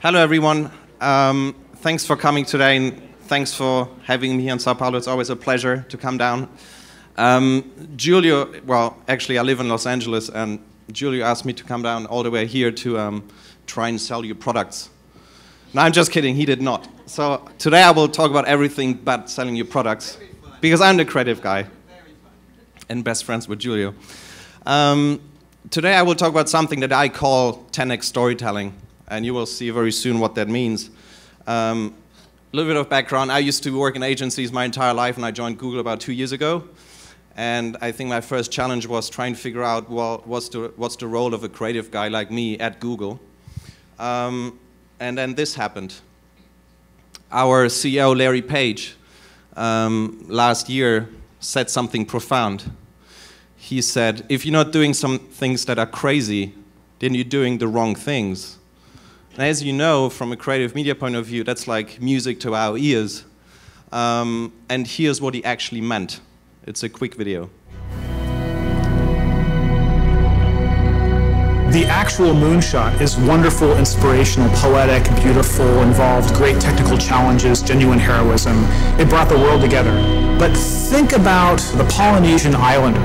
Hello, everyone. Thanks for coming today, and thanks for having me here in Sao Paulo. It's always a pleasure to come down. Julio, well, actually, I live in Los Angeles, and Julio asked me to come down all the way here to try and sell you products. No, I'm just kidding. He did not. So today I will talk about everything but selling you products, because I'm the creative guy and best friends with Julio. Today I will talk about something that I call 10x storytelling, and you will see very soon what that means. A little bit of background: I used to work in agencies my entire life, and I joined Google about 2 years ago. And I think my first challenge was trying to figure out, well, what's the role of a creative guy like me at Google. And then this happened. Our CEO, Larry Page, last year said something profound. He said, if you're not doing some things that are crazy, then you're doing the wrong things. And as you know, from a creative media point of view, that's like music to our ears. And here's what he actually meant. It's a quick video. The actual moonshot is wonderful, inspirational, poetic, beautiful, involved great technical challenges, genuine heroism. It brought the world together. But think about the Polynesian islander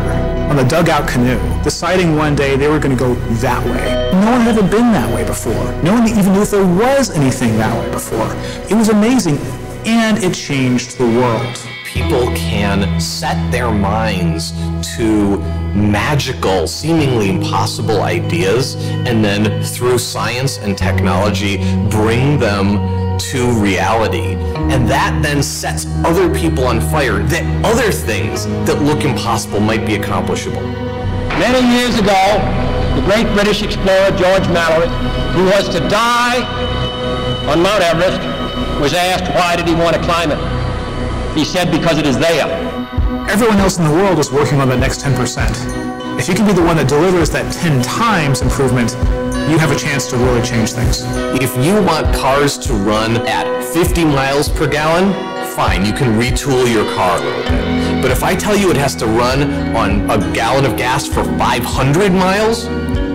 on the dugout canoe, deciding one day they were going to go that way. No one had ever been that way before. No one even knew if there was anything that way before. It was amazing, and it changed the world. People can set their minds to magical, seemingly impossible ideas, and then through science and technology bring them to reality. And that then sets other people on fire, that other things that look impossible might be accomplishable. Many years ago, the great British explorer George Mallory, who was to die on Mount Everest, was asked why did he want to climb it. He said, because it is there. Everyone else in the world is working on the next 10%. If you can be the one that delivers that 10 times improvement, you have a chance to really change things. If you want cars to run at 50 miles per gallon, fine, you can retool your car a little bit. But if I tell you it has to run on a gallon of gas for 500 miles,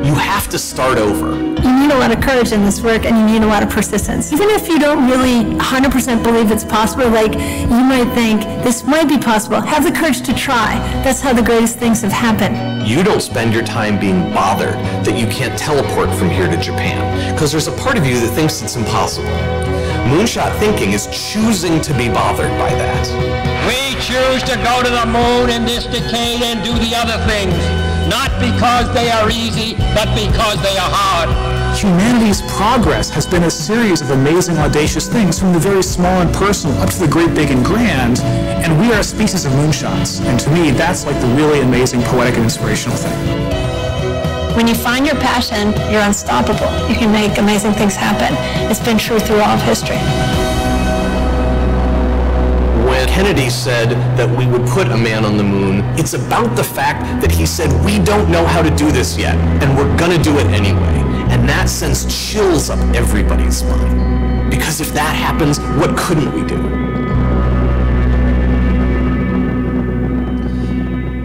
you have to start over. You need a lot of courage in this work, and you need a lot of persistence. Even if you don't really 100% believe it's possible, like you might think, this might be possible, have the courage to try. That's how the greatest things have happened. You don't spend your time being bothered that you can't teleport from here to Japan, because there's a part of you that thinks it's impossible. Moonshot thinking is choosing to be bothered by that. We choose to go to the moon in this decade and do the other things, not because they are easy, but because they are hard. Humanity's progress has been a series of amazing, audacious things, from the very small and personal up to the great, big, and grand, and we are a species of moonshots. And to me, that's like the really amazing, poetic, and inspirational thing. When you find your passion, you're unstoppable. You can make amazing things happen. It's been true through all of history. When Kennedy said that we would put a man on the moon, it's about the fact that he said, we don't know how to do this yet, and we're gonna do it anyway. And that sends chills up everybody's spine. Because if that happens, what couldn't we do?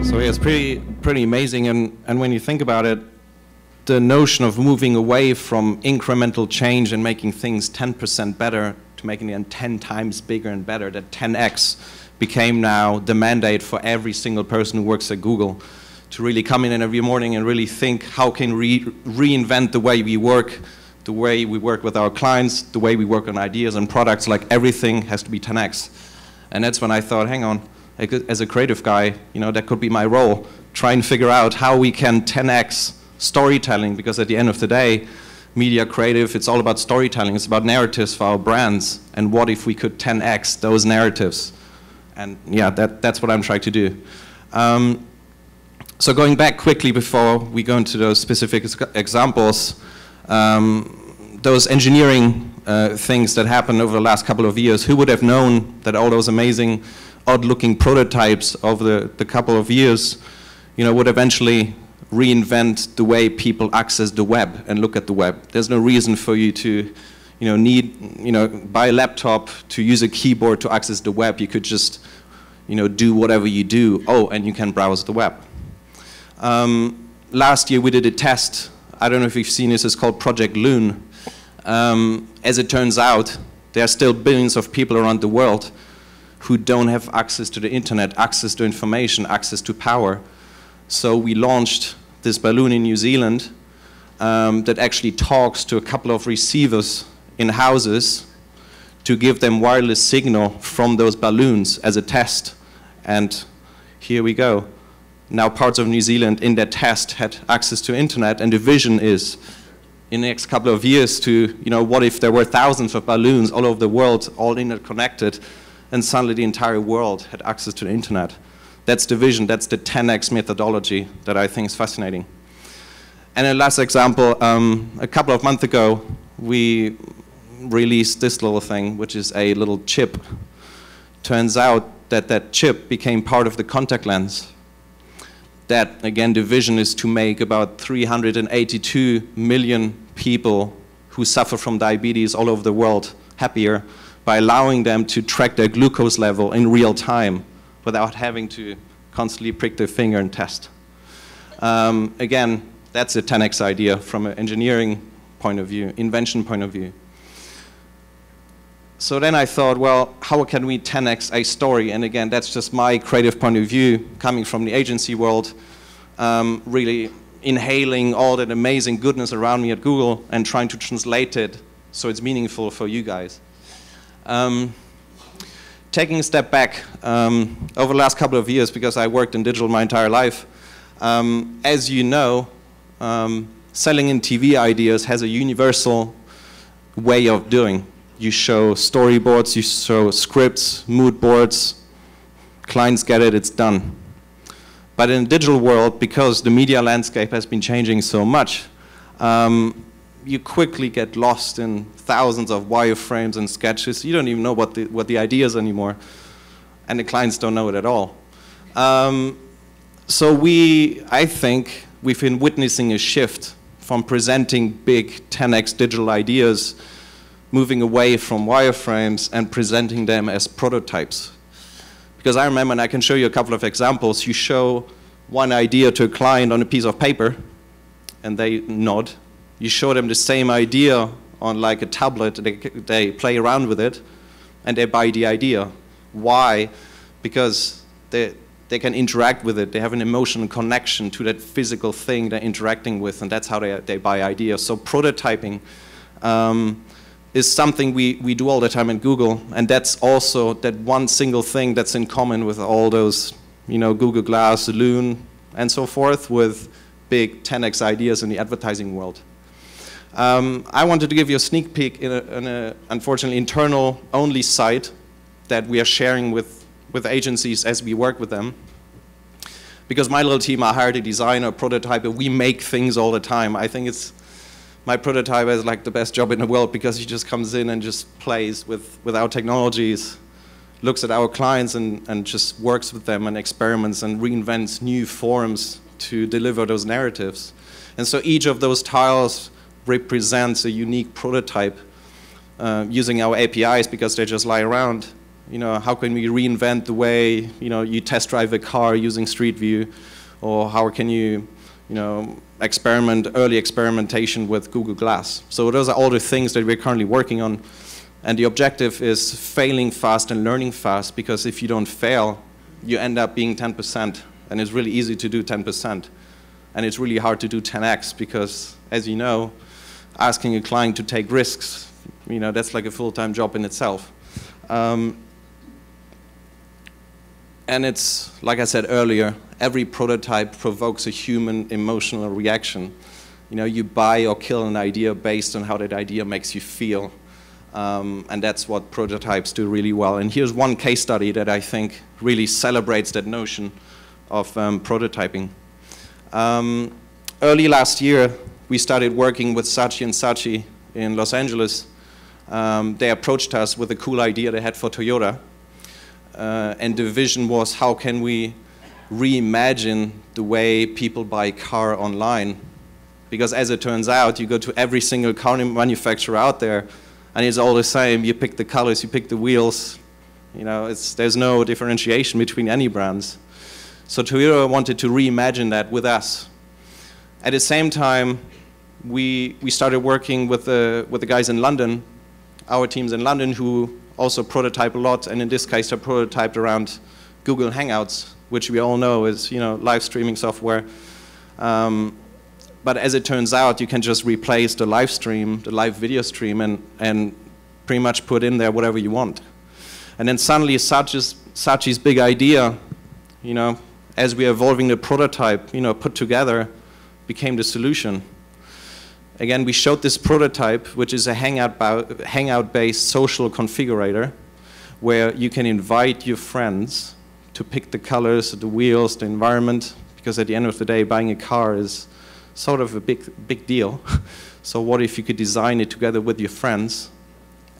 So yeah, it's pretty amazing, and when you think about it, the notion of moving away from incremental change and making things 10% better to making them 10 times bigger and better, that 10x became now the mandate for every single person who works at Google, to really come in every morning and really think, how can we reinvent the way we work with our clients, the way we work on ideas and products, like everything has to be 10x. And that's when I thought, hang on, as a creative guy, you know, that could be my role, try and figure out how we can 10x storytelling, because at the end of the day, media creative, it's all about storytelling, it's about narratives for our brands, and what if we could 10x those narratives? And yeah, that's what I'm trying to do. So going back quickly before we go into those specific examples, those engineering things that happened over the last couple of years, who would have known that all those amazing, odd-looking prototypes over the couple of years, you know, would eventually reinvent the way people access the web and look at the web. There's no reason for you to, buy a laptop to use a keyboard to access the web. You could just, do whatever you do. Oh, and you can browse the web. Last year we did a test. I don't know if you've seen this. It's called Project Loon. As it turns out, there are still billions of people around the world who don't have access to the internet, access to information, access to power. So we launched this balloon in New Zealand that actually talks to a couple of receivers in houses to give them wireless signal from those balloons as a test. And here we go. Now parts of New Zealand in that test had access to internet, and the vision is in the next couple of years to, what if there were thousands of balloons all over the world, all interconnected, and suddenly the entire world had access to the internet. That's the vision, that's the 10x methodology that I think is fascinating. And a last example, a couple of months ago, we released this little thing, which is a little chip. Turns out that that chip became part of the contact lens. That, again, the vision is to make about 382 million people who suffer from diabetes all over the world happier by allowing them to track their glucose level in real time without having to constantly prick their finger and test. Again, that's a 10x idea from an engineering point of view, invention point of view. So then I thought, well, how can we 10x a story? And again, that's just my creative point of view, coming from the agency world, really inhaling all that amazing goodness around me at Google and trying to translate it so it's meaningful for you guys. Taking a step back, over the last couple of years, because I worked in digital my entire life, as you know, selling in TV ideas has a universal way of doing. You show storyboards, you show scripts, mood boards, clients get it, it's done. But in the digital world, because the media landscape has been changing so much, you quickly get lost in thousands of wireframes and sketches. You don't even know what the idea is anymore, and the clients don't know it at all. So I think we've been witnessing a shift from presenting big 10x digital ideas, moving away from wireframes and presenting them as prototypes. Because I remember, and I can show you a couple of examples, you show one idea to a client on a piece of paper, and they nod. You show them the same idea on like a tablet, they play around with it, and they buy the idea. Why? Because they can interact with it. They have an emotional connection to that physical thing they're interacting with, and that's how they buy ideas. So prototyping is something we do all the time in Google, and that's also that one single thing that's in common with all those, Google Glass, Loon, and so forth, with big 10x ideas in the advertising world. I wanted to give you a sneak peek in a unfortunately internal-only site that we are sharing with agencies as we work with them. Because my little team, I hired a designer, a prototyper, we make things all the time. I think my prototyper is like the best job in the world because he just comes in and just plays with our technologies, looks at our clients and just works with them and experiments and reinvents new forms to deliver those narratives. And so each of those tiles represents a unique prototype using our APIs because they just lie around. How can we reinvent the way, you test drive a car using Street View, or how can you, early experimentation with Google Glass. So those are all the things that we're currently working on. And the objective is failing fast and learning fast, because if you don't fail, you end up being 10%. And it's really easy to do 10%. And it's really hard to do 10x because, as you know, asking a client to take risks, that's like a full-time job in itself. And it's, like I said earlier, every prototype provokes a human emotional reaction. You buy or kill an idea based on how that idea makes you feel. And that's what prototypes do really well. And here's one case study that I think really celebrates that notion of prototyping. Early last year, we started working with Saatchi & Saatchi in Los Angeles. They approached us with a cool idea they had for Toyota. And the vision was, how can we reimagine the way people buy a car online? Because as it turns out, you go to every single car manufacturer out there, and it's all the same. You pick the colors, you pick the wheels. There's no differentiation between any brands. So Toyota wanted to reimagine that with us. At the same time, we started working with the guys in London, our teams in London, who also prototype a lot, and in this case, they prototyped around Google Hangouts, which we all know is, live streaming software. But as it turns out, you can just replace the live stream, the live video stream, and pretty much put in there whatever you want. And then suddenly, Sachi's big idea, as we're evolving the prototype, put together, became the solution. Again, we showed this prototype, which is a Hangout-based social configurator, where you can invite your friends to pick the colors, the wheels, the environment, because at the end of the day, buying a car is sort of a big deal. So what if you could design it together with your friends?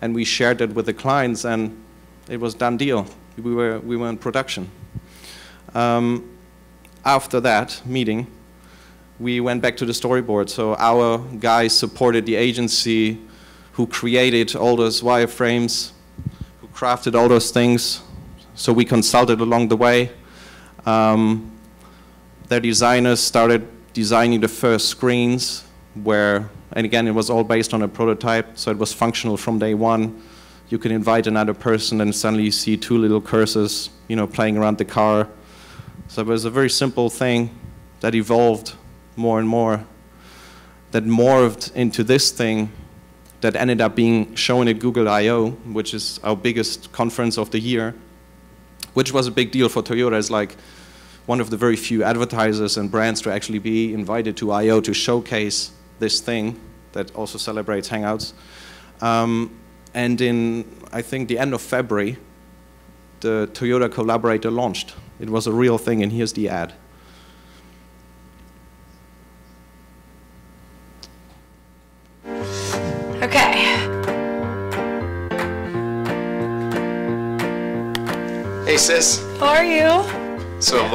And we shared it with the clients, and it was done deal. We were in production. After that meeting, we went back to the storyboard. So our guys supported the agency who created all those wireframes, who crafted all those things. So we consulted along the way. Their designers started designing the first screens and again, it was all based on a prototype, so it was functional from day one. You could invite another person and suddenly you see two little cursors, playing around the car. So it was a very simple thing that evolved more and more, that morphed into this thing that ended up being shown at Google I/O, which is our biggest conference of the year, which was a big deal for Toyota. It's like one of the very few advertisers and brands to actually be invited to I/O to showcase this thing that also celebrates Hangouts. And in, I think, the end of February, the Toyota Collaborator launched. It was a real thing, and here's the ad. Okay. Hey, sis. How are you? So,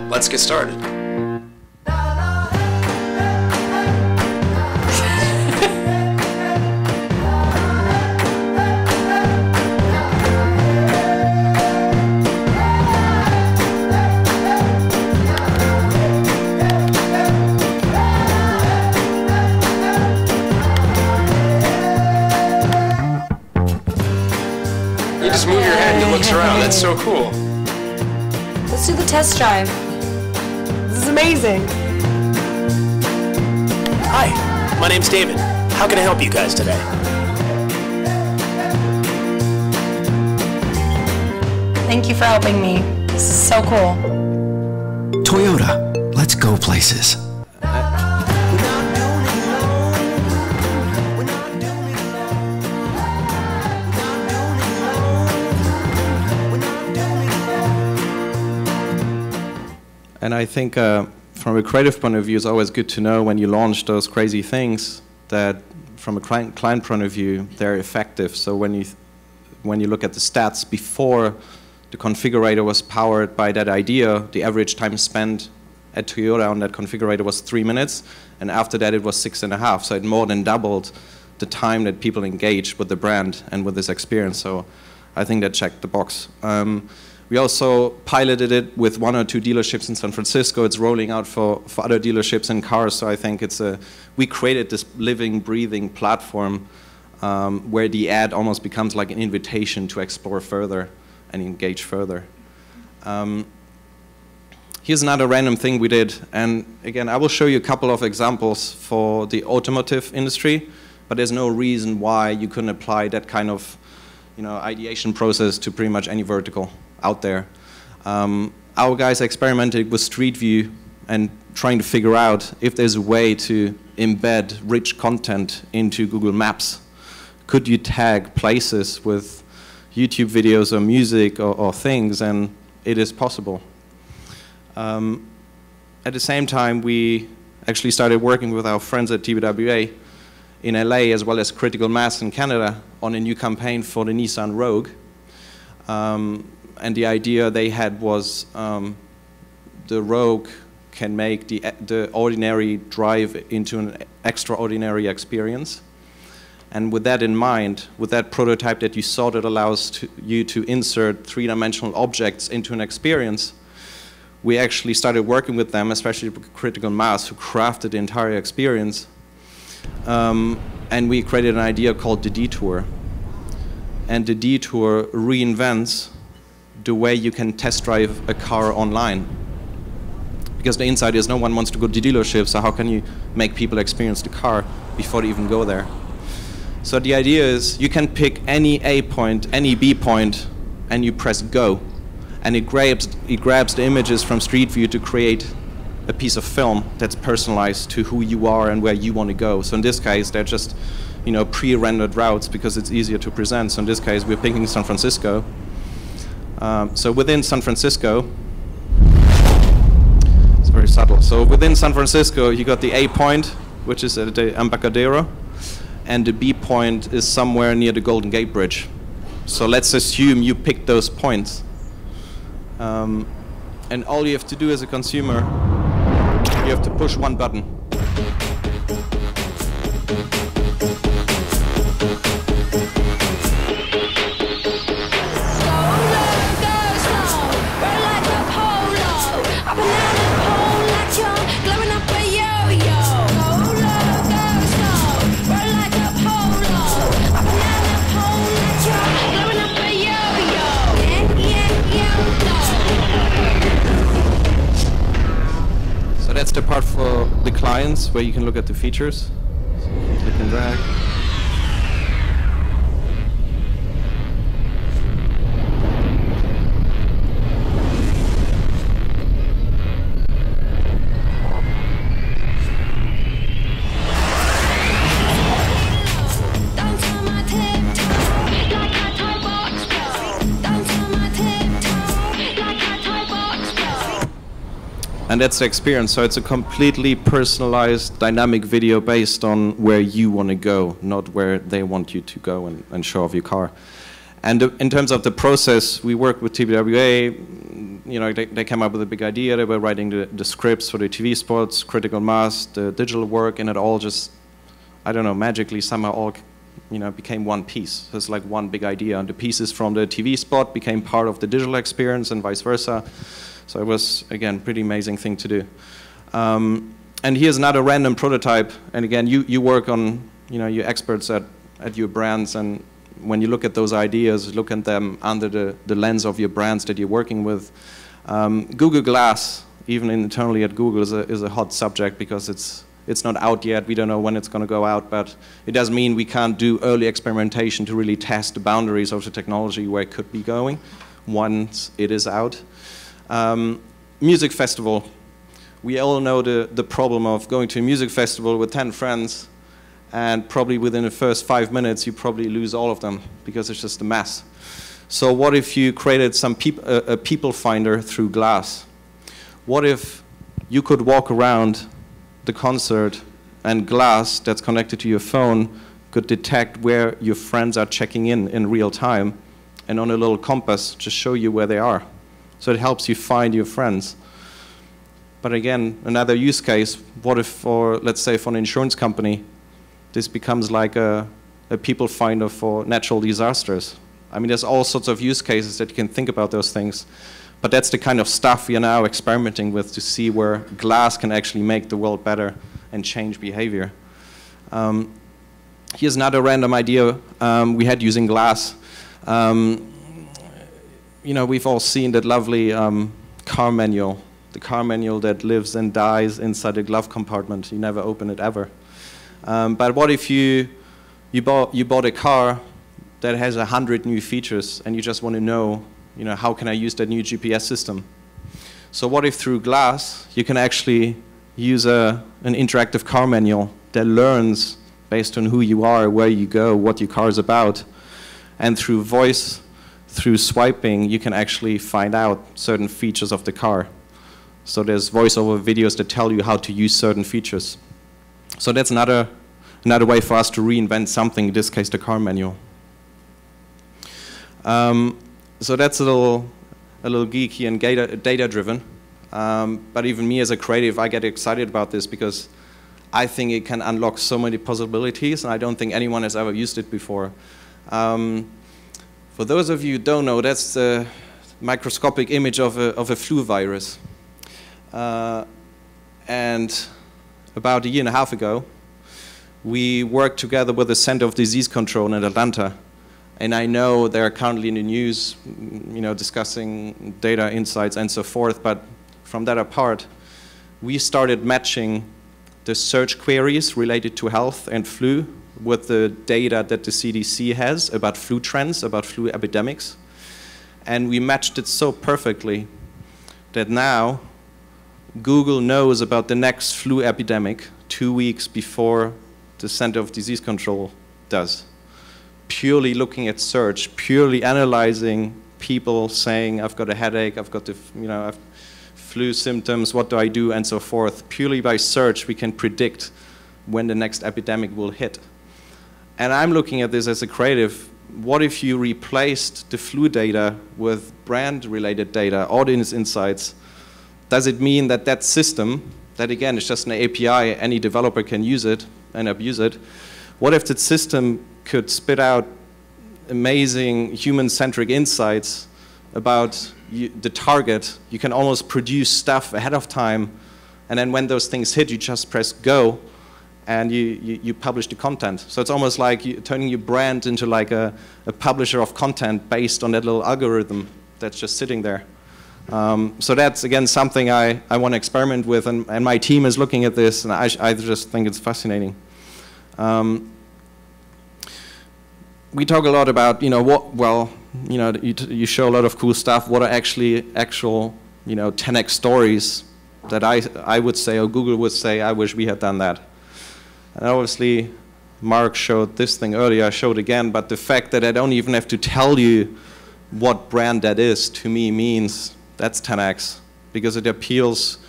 let's get started. You just move your head and it looks around. That's so cool. Let's do the test drive. This is amazing. Hi, my name's David. How can I help you guys today? Thank you for helping me. This is so cool. Toyota, let's go places. And I think from a creative point of view, it's always good to know when you launch those crazy things that from a client point of view, they're effective. So when you look at the stats before the configurator was powered by that idea, the average time spent at Toyota on that configurator was 3 minutes, and after that it was 6.5. So it more than doubled the time that people engaged with the brand and with this experience. So I think that checked the box. We also piloted it with 1 or 2 dealerships in San Francisco. It's rolling out for other dealerships and cars. So I think we created this living, breathing platform where the ad almost becomes like an invitation to explore further and engage further. Here's another random thing we did. And again, I will show you a couple of examples for the automotive industry, but there's no reason why you couldn't apply that kind of ideation process to pretty much any vertical out there. Our guys experimented with Street View and trying to figure out if there's a way to embed rich content into Google Maps. Could you tag places with YouTube videos or music or things, and it is possible. At the same time, we actually started working with our friends at TBWA in LA as well as Critical Mass in Canada on a new campaign for the Nissan Rogue. And the idea they had was the Rogue can make the ordinary drive into an extraordinary experience. And with that in mind, with that prototype that you saw that allows you to insert 3-dimensional objects into an experience, we actually started working with them, especially Critical Mass, who crafted the entire experience. And we created an idea called the detour. And the detour reinvents the way you can test drive a car online. Because the insight is no one wants to go to the dealership, so how can you make people experience the car before they even go there? So the idea is you can pick any A point, any B point, and you press go. And it grabs the images from Street View to create a piece of film that's personalized to who you are and where you want to go. So in this case, they're just, pre-rendered routes because it's easier to present. So in this case, we're picking San Francisco. So within San Francisco, it's very subtle. So within San Francisco, you got the A point, which is at the Embarcadero, and the B point is somewhere near the Golden Gate Bridge. So let's assume you picked those points. And all you have to do as a consumer, you have to push one button. That's the part for the clients where you can look at the features. So click and drag. And that's the experience. So it's a completely personalized, dynamic video based on where you want to go, not where they want you to go and show off your car. And in terms of the process, we worked with TBWA. They came up with a big idea. They were writing the scripts for the TV spots, critical mass, the digital work, and it all just, magically somehow all, became one piece. So it's like one big idea. And the pieces from the TV spot became part of the digital experience and vice versa. So it was, again, pretty amazing thing to do. And here's another random prototype. And again, you work on, you're experts at your brands. And when you look at those ideas, look at them under the lens of your brands that you're working with. Google Glass, even internally at Google, is a hot subject because it's not out yet. We don't know when it's going to go out. But it doesn't mean we can't do early experimentation to really test the boundaries of the technology where it could be going once it is out. Music festival. We all know the problem of going to a music festival with 10 friends, and probably within the first 5 minutes you probably lose all of them because it's just a mess. So what if you created a people finder through Glass? What if you could walk around the concert and Glass that's connected to your phone could detect where your friends are checking in real time, and on a little compass just show you where they are. So it helps you find your friends. But again, another use case, what if let's say for an insurance company, this becomes like a people finder for natural disasters. I mean, there's all sorts of use cases that you can think about those things. But that's the kind of stuff we are now experimenting with to see where Glass can actually make the world better and change behavior. Here's another random idea we had using Glass. We've all seen that lovely car manual, the car manual that lives and dies inside a glove compartment. You never open it ever. But what if you bought a car that has 100 new features and you just want to know, how can I use that new GPS system? So what if through Glass you can actually use an interactive car manual that learns based on who you are, where you go, what your car is about, and through voice, through swiping, you can actually find out certain features of the car. So there's voiceover videos that tell you how to use certain features. So that's another way for us to reinvent something, in this case the car manual. So that's a little geeky and data-driven. But even me as a creative, I get excited about this because I think it can unlock so many possibilities, and I don't think anyone has ever used it before. For those of you who don't know, that's the microscopic image of a flu virus. And about a year and a half ago, we work together with the Center of Disease Control in Atlanta. And I know they're currently in the news, discussing data insights and so forth, but from that apart, we started matching the search queries related to health and flu with the data that the CDC has about flu trends, about flu epidemics. And we matched it so perfectly that now Google knows about the next flu epidemic 2 weeks before the Center of Disease Control does. Purely looking at search, purely analyzing people saying, I've got a headache, I've got the, I've flu symptoms, what do I do, and so forth. Purely by search, we can predict when the next epidemic will hit. And I'm looking at this as a creative. What if you replaced the flu data with brand-related data, audience insights? Does it mean that that system, that again is just an API, any developer can use it and abuse it, what if that system could spit out amazing human-centric insights about the target? You can almost produce stuff ahead of time, and then when those things hit, you just press go, and you publish the content. So it's almost like turning your brand into like a publisher of content based on that little algorithm that's just sitting there. So that's, again, something I want to experiment with, and my team is looking at this, and I just think it's fascinating. We talk a lot about, you show a lot of cool stuff. What are actual, 10x stories that I would say, or Google would say, I wish we had done that. And obviously, Mark showed this thing earlier, I showed again, but the fact that I don't even have to tell you what brand that is, to me, means that's 10x, because it appeals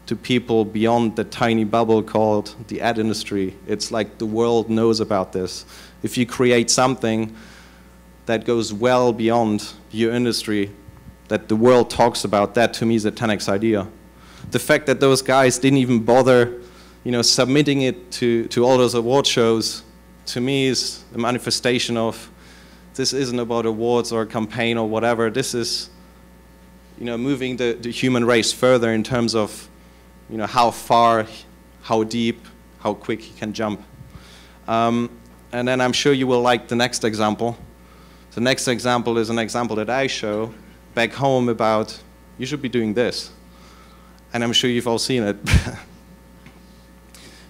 to people beyond the tiny bubble called the ad industry. It's like the world knows about this. If you create something that goes well beyond your industry, that the world talks about, that to me is a 10x idea. The fact that those guys didn't even bother, submitting it to all those award shows, to me is a manifestation of this isn't about awards or a campaign or whatever. This is, moving the human race further in terms of, how far, how deep, how quick he can jump. And then I'm sure you will like the next example. The next example is an example that I show back home about, you should be doing this. And I'm sure you've all seen it.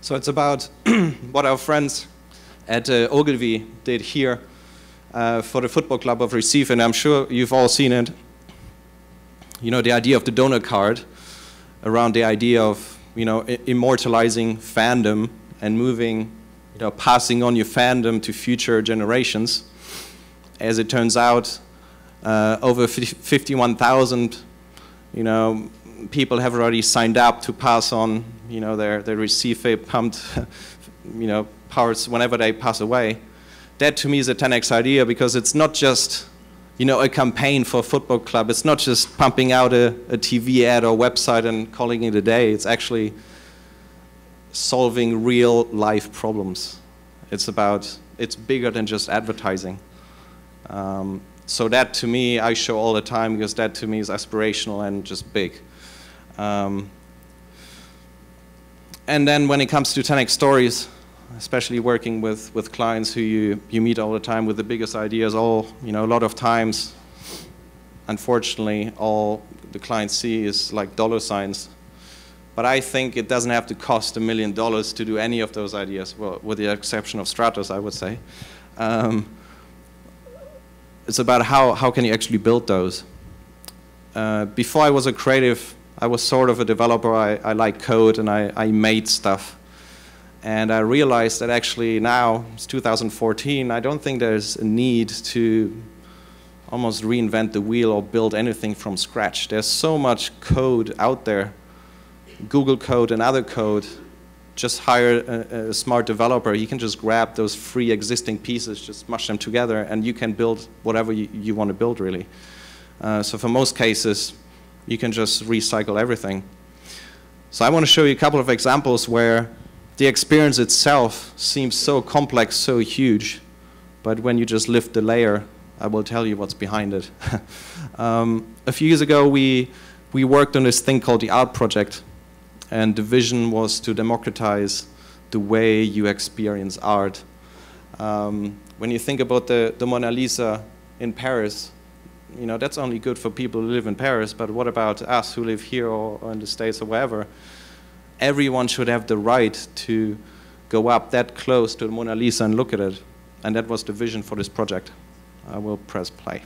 So it's about what our friends at Ogilvy did here for the football club of Recife, and I'm sure you've all seen it. The idea of the donor card, around the idea of, immortalizing fandom and moving, passing on your fandom to future generations. As it turns out, over 51,000, people have already signed up to pass on, their Recife pumped, parts whenever they pass away. That to me is a 10x idea, because it's not just, a campaign for a football club. It's not just pumping out a TV ad or website and calling it a day. It's actually solving real life problems. It's bigger than just advertising. So that to me, I show all the time, because that to me is aspirational and just big. And then when it comes to 10x stories, especially working with clients who you meet all the time with the biggest ideas, a lot of times, unfortunately, all the clients see is like dollar signs. But I think it doesn't have to cost $1 million to do any of those ideas, well, with the exception of Stratos, I would say. It's about how can you actually build those. Before I was a creative, I was sort of a developer. I like code, and I made stuff. And I realized that actually now, it's 2014, I don't think there's a need to almost reinvent the wheel or build anything from scratch. There's so much code out there, Google code and other code. Just hire a smart developer. He can just grab those free existing pieces, just mush them together, and you can build whatever you want to build, really. So for most cases, you can just recycle everything. So I want to show you a couple of examples where the experience itself seems so complex, so huge, but when you just lift the layer, I will tell you what's behind it. A few years ago, we worked on this thing called the Art Project, and the vision was to democratize the way you experience art. When you think about the Mona Lisa in Paris, you know, that's only good for people who live in Paris, but what about us who live here or in the States or wherever? Everyone should have the right to go up that close to the Mona Lisa and look at it. And that was the vision for this project. I will press play.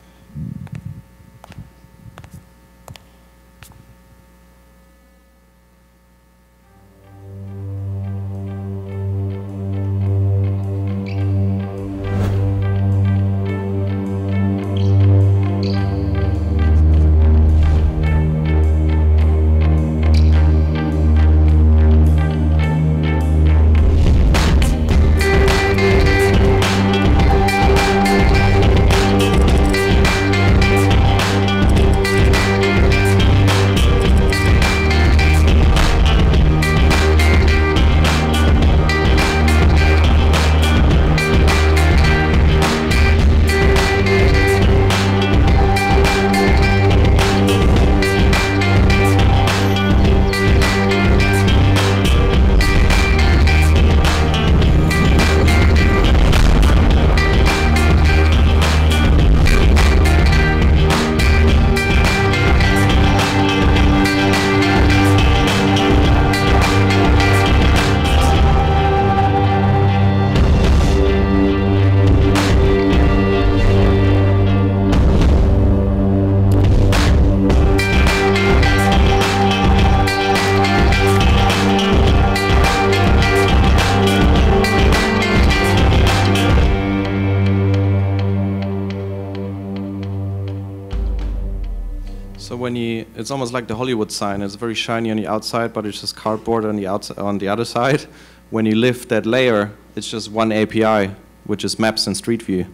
It's almost like the Hollywood sign. It's very shiny on the outside, but it's just cardboard on the outside, on the other side. When you lift that layer, it's just one API, which is Maps and Street View,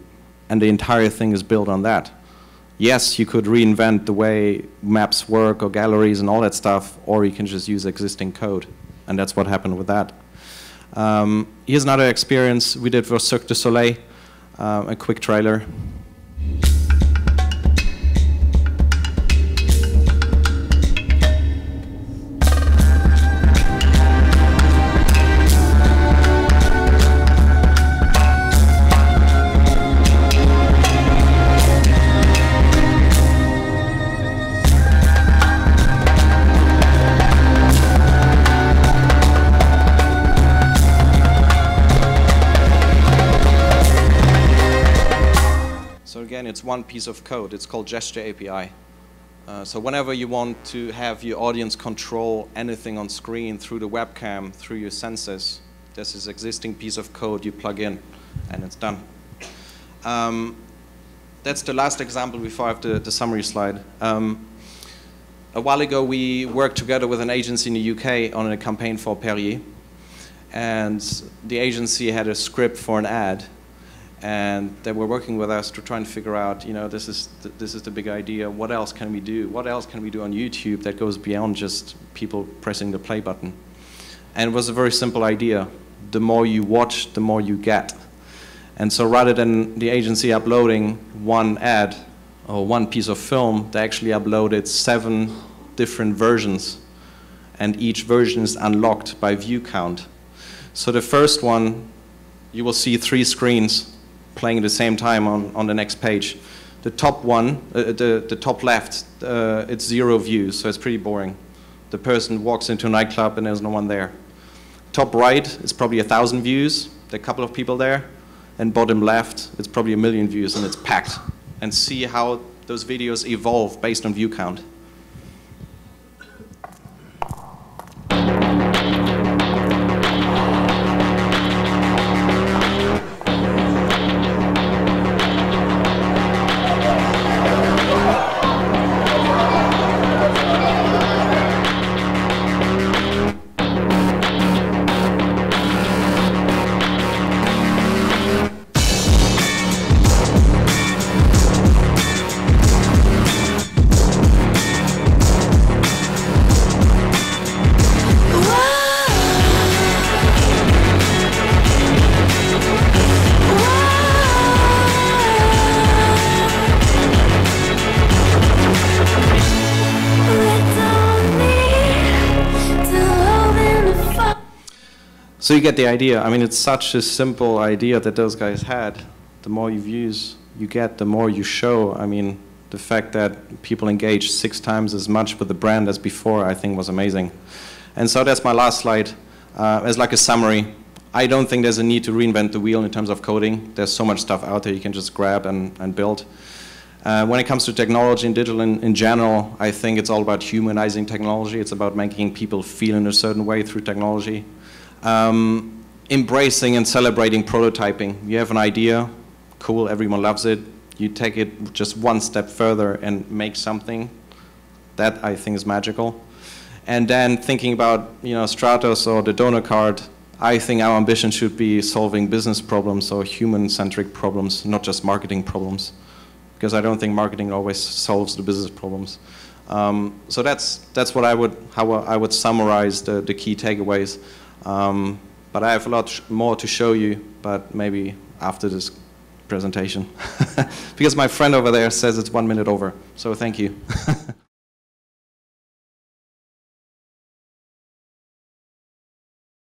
and the entire thing is built on that. Yes, you could reinvent the way maps work or galleries and all that stuff, or you can just use existing code, and that's what happened with that. Here's another experience we did for Cirque du Soleil, a quick trailer. It's one piece of code. It's called Gesture API. So whenever you want to have your audience control anything on screen through the webcam, through your sensors, there's this existing piece of code you plug in, and it's done. That's the last example before I have the summary slide. A while ago, we worked together with an agency in the UK on a campaign for Perrier, and the agency had a script for an ad. And they were working with us to try and figure out, you know, this is the big idea. What else can we do? What else can we do on YouTube that goes beyond just people pressing the play button? And it was a very simple idea. The more you watch, the more you get. And so rather than the agency uploading one ad or one piece of film, they actually uploaded 7 different versions. And each version is unlocked by view count. So the first one, you will see 3 screens playing at the same time on the next page. The top one, the top left, it's 0 views, so it's pretty boring. The person walks into a nightclub and there's no one there. Top right is probably 1,000 views, there are a couple of people there. And bottom left, it's probably 1 million views and it's packed. And see how those videos evolve based on view count. So you get the idea. I mean, it's such a simple idea that those guys had. The more views you get, the more you show. I mean, the fact that people engage 6 times as much with the brand as before, I think was amazing. And so that's my last slide. As like a summary, I don't think there's a need to reinvent the wheel in terms of coding. There's so much stuff out there you can just grab and build. When it comes to technology and digital in general, I think it's all about humanizing technology. It's about making people feel in a certain way through technology. Embracing and celebrating prototyping. You have an idea, cool, everyone loves it. You take it just one step further and make something. That, I think, is magical. And then thinking about, you know, Stratos or the donor card, I think our ambition should be solving business problems or human-centric problems, not just marketing problems. Because I don't think marketing always solves the business problems. So that's what how I would summarize the key takeaways. But I have a lot more to show you, but maybe after this presentation. Because my friend over there says it's 1 minute over, so thank you.